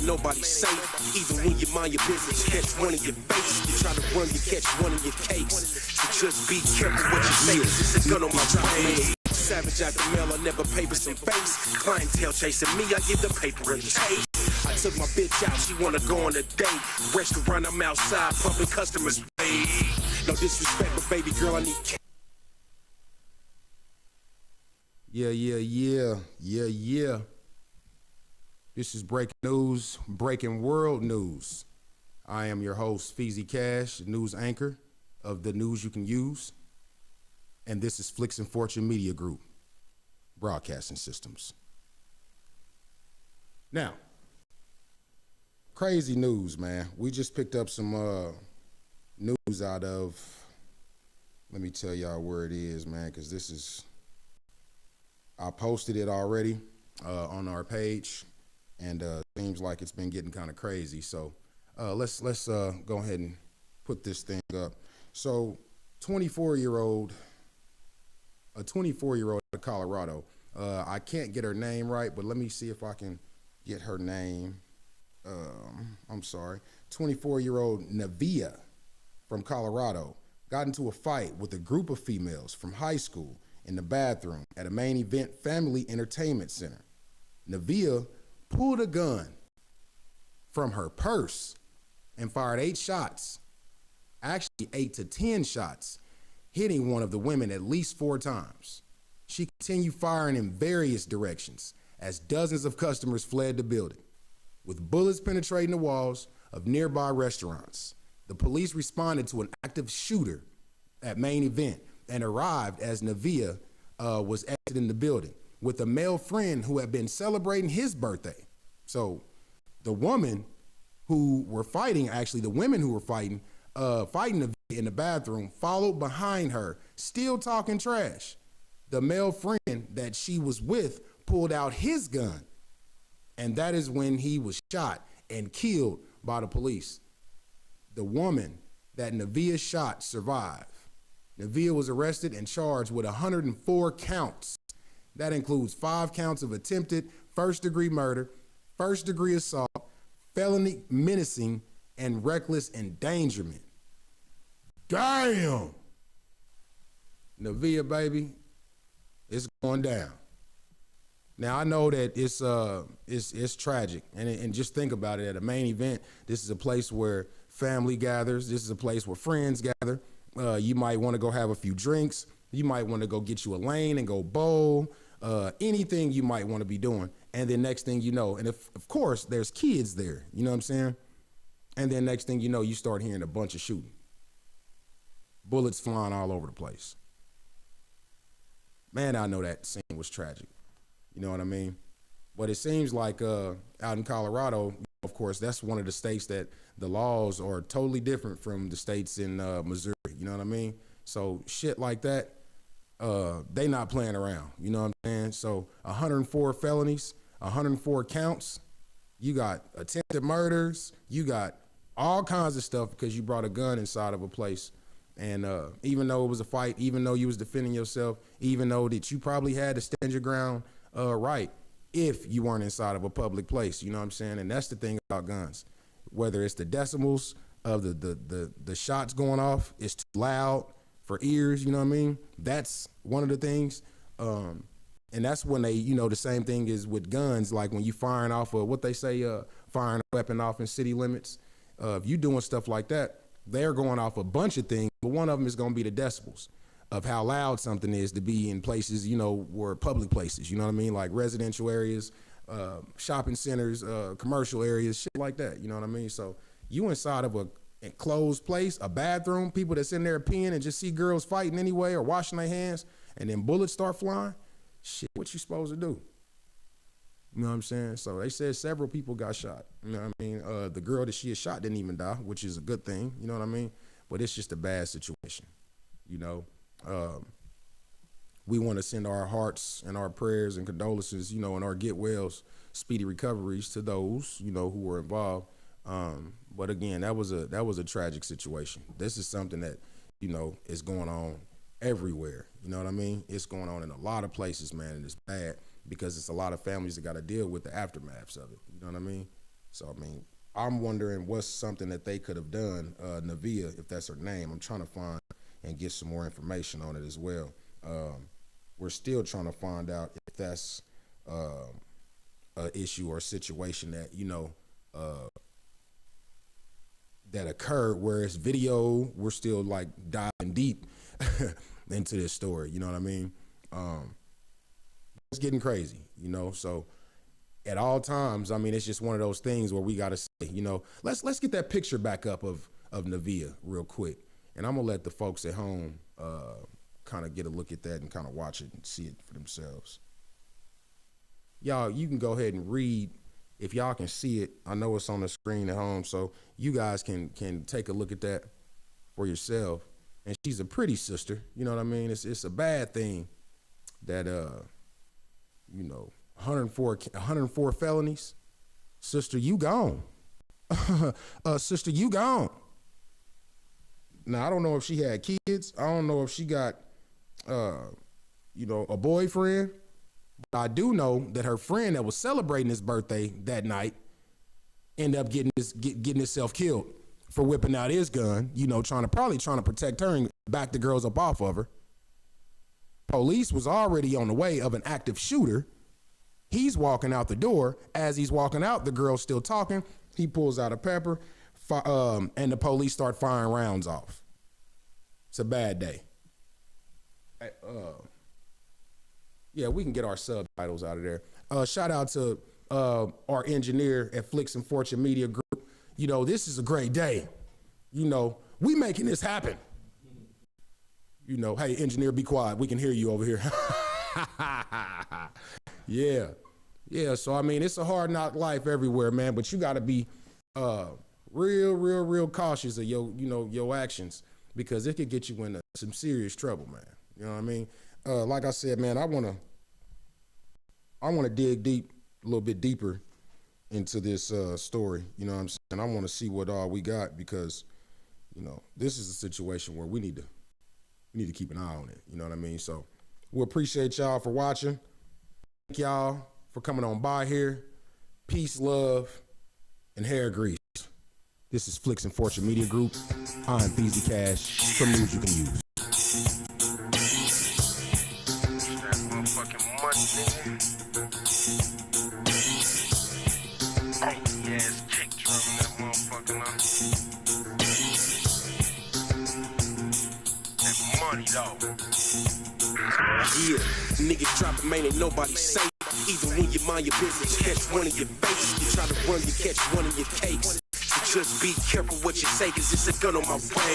nobody's safe. Even when you mind your business, catch one in your face. You try to run, you catch one in your cakes. So just be careful what you say, 'cause it's a gun on my brain. Savage out the mail, I never pay for some face. Clientele chasing me, I give the paper a taste. I took my bitch out, she wanna go on a date. Restaurant, I'm outside, pumping customers' pay. No disrespect, but baby girl, I need cash. Yeah. This is breaking news, breaking world news. I am your host, Feezy Cash, news anchor of the news you can use. And this is Flicks and Fortune Media Group, broadcasting systems. Now, crazy news, man. We just picked up some news out of, let me tell y'all where it is, man, because this is, I posted it already on our page, and seems like it's been getting kind of crazy. So let's go ahead and put this thing up. So, a 24-year-old out of Colorado. I can't get her name right, but let me see if I can get her name. I'm sorry. 24-year-old Navia from Colorado got into a fight with a group of females from high school in the bathroom at a Main Event Family Entertainment Center. Navia pulled a gun from her purse and fired 8 shots, actually 8 to 10 shots, hitting one of the women at least 4 times. She continued firing in various directions as dozens of customers fled the building, with bullets penetrating the walls of nearby restaurants. The police responded to an active shooter at Main Event and arrived as Navia was exiting the building with a male friend who had been celebrating his birthday. So the women who were fighting, the women who were fighting Navia in the bathroom followed behind her, still talking trash. The male friend that she was with pulled out his gun, and that is when he was shot and killed by the police. The woman that Navia shot survived. Navia was arrested and charged with 104 counts. That includes 5 counts of attempted first-degree murder, first-degree assault, felony menacing, and reckless endangerment. Damn! Navia, baby, it's going down. Now, I know that it's tragic, and just think about it. At a Main Event, this is a place where family gathers. This is a place where friends gather. You might want to go have a few drinks. You might want to go get you a lane and go bowl. Anything you might want to be doing. And then next thing you know, and of course, there's kids there. You know what I'm saying? And then next thing you know, you start hearing a bunch of shooting. Bullets flying all over the place. Man, I know that scene was tragic. You know what I mean? But it seems like out in Colorado, of course, that's one of the states that the laws are totally different from the states in Missouri. You know what I mean? So shit like that, they not playing around. You know what I'm saying? So 104 felonies, 104 counts. You got attempted murders. You got all kinds of stuff because you brought a gun inside of a place. And even though it was a fight, even though you was defending yourself, even though that you probably had to stand your ground right, if you weren't inside of a public place, you know what I'm saying? And that's the thing about guns. Whether it's the decibels of the shots going off, it's too loud for ears, you know what I mean? That's one of the things. And that's when they, the same thing is with guns, like when you firing off of what they say, firing a weapon off in city limits. If you doing stuff like that, they're going off a bunch of things, but one of them is going to be the decibels of how loud something is to be in places, where public places, you know what I mean? Like residential areas, shopping centers, commercial areas, shit like that, you know what I mean? So you inside of a enclosed place, a bathroom, people that's in there peeing and just see girls fighting anyway or washing their hands, and then bullets start flying, shit, what you supposed to do? You know what I'm saying? So they said several people got shot. You know what I mean? The girl that she had shot didn't even die, which is a good thing. You know what I mean? But it's just a bad situation. We want to send our hearts and our prayers and condolences, and our get wells, speedy recoveries to those, who were involved. But again, that was a tragic situation. This is something that, is going on everywhere. You know what I mean? It's going on in a lot of places, man, and it's bad because it's a lot of families that got to deal with the aftermaths of it. You know what I mean? So, I mean, I'm wondering what's something that they could have done, Navia, if that's her name. I'm trying to find and get some more information on it as well. We're still trying to find out if that's an issue or a situation that, you know, that occurred where it's video. We're still like diving deep into this story, you know what I mean? It's getting crazy, you know, so at all times, I mean, it's just one of those things where we got to say, you know, let's get that picture back up of Navia real quick. And I'm going to let the folks at home kind of get a look at that and kind of watch it and see it for themselves. Y'all, you can go ahead and read if y'all can see it. I know it's on the screen at home, so you guys can take a look at that for yourself. And she's a pretty sister, you know what I mean? It's a bad thing that, you know, 104 felonies. Sister, you gone. Sister, you gone. Now, I don't know if she had kids. I don't know if she got, you know, a boyfriend. But I do know that her friend that was celebrating his birthday that night ended up getting himself killed for whipping out his gun, you know, probably trying to protect her and back the girls up off of her. Police was already on the way of an active shooter. He's walking out the door. As he's walking out, the girl's still talking. He pulls out a pepper, and the police start firing rounds off. It's a bad day. Yeah, we can get our subtitles out of there. Shout out to our engineer at Flicks and Fortune Media Group. You know, this is a great day. You know, we making this happen. You know, hey, engineer, be quiet. We can hear you over here. Yeah, so, I mean, it's a hard knock life everywhere, man, but you got to be real cautious of your actions, because it could get you into some serious trouble, man. You know what I mean? Like I said, man, I want to dig deep, a little bit deeper into this story. You know what I'm saying? I want to see what all we got, because, you know, this is a situation where we need to keep an eye on it. You know what I mean? So we appreciate y'all for watching. Thank y'all for coming on by here. Peace, love, and hair grease. This is Flicks and Fortune Media Group. I'm Feezy Cash from News You Can Use. That motherfucking money, nigga. Hey, ass kick drum in that motherfucking that money, though. Yeah, niggas dropping, man, ain't nobody safe. Even when you mind your business, catch one in your face. You try to run, you catch one in your case. So just be careful what you say, cause it's a gun on my brain.